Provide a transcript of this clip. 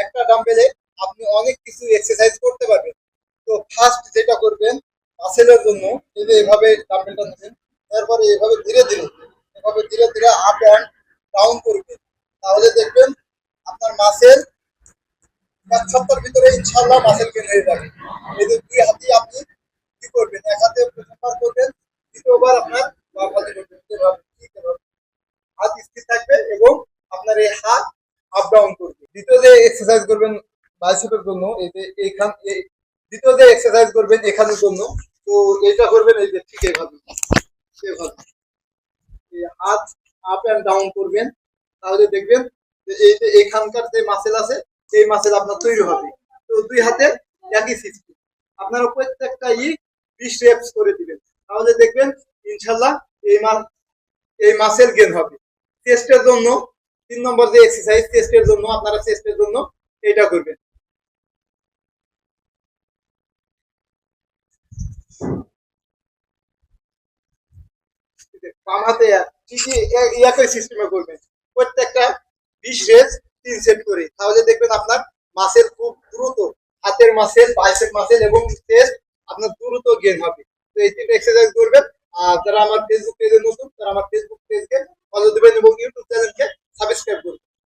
একটা ডাম্বেলে আপনি অনেক কিছু এক্সারসাইজ করতে পারবেন। তো ফার্স্ট যেটা করবেন মাসেলের জন্য, এই যে এভাবে ডাম্বেলটা নেবেন, তারপরে এভাবে ধীরে ধীরে আপ অ্যান্ড ডাউন করবেন। তাহলে দেখবেন আপনার মাসেল 1 সপ্তাহের ভিতরে ইনশাল্লাহ মাসেল গেইন হয়ে যাবে। এই যে 2 হাতেই আপনি কি করবেন, এক হাতে প্রথমবার করবেন, দ্বিতীয়বার আপনার বাম হাতে করবেন। এভাবে হাত স্থির থাকবে এবং আপনার এই হাত আপ ডাউন করবে। দ্বিতীয় যে এক্সারসাইজ করবেন বাইসেপের জন্য, এই যে দ্বিতীয় যে এক্সারসাইজ করবেন এখানের জন্য, তো এটা করবেন এই যে ঠিক এইভাবে এভাবে হাত আপ এন্ড ডাউন করবেন। তাহলে দেখবেন যে এই যে এখানকার যে মাসেল আছে সেই মাসেল আপনার তৈরি হবে। তো 2 হাতে একই সিস্টেম আপনারা প্রত্যেকটা 20 রেপস করে দিবেন। তাহলে দেখবেন ইনশাল্লাহ এই মাসেল গেন হবে। চেস্টের জন্য 3 নম্বর যে এক্সারসাইজ, চেস্টের জন্য আপনারা চেস্টের জন্য এটা করবেন। বাম হাতে ঠিকই একই সিস্টেমে করবেন। প্রত্যেকটা 20 রেপ 3 সেট করে, তাহলে দেখবেন আপনার মাসেল খুব দ্রুত, হাতের মাসেল, বাইসেপ মাসেল এবং চেস্ট আপনার দ্রুত গেইন হবে। তো এই 3টা এক্সারসাইজ করবেন। আর যারা আমার ফেসবুক পেজে নতুন, তারা আমার ফেসবুক পেজকে ফলো দিবেন এবং ইউটিউব চ্যানেলকে সাবস্ক্রাইব করবেন।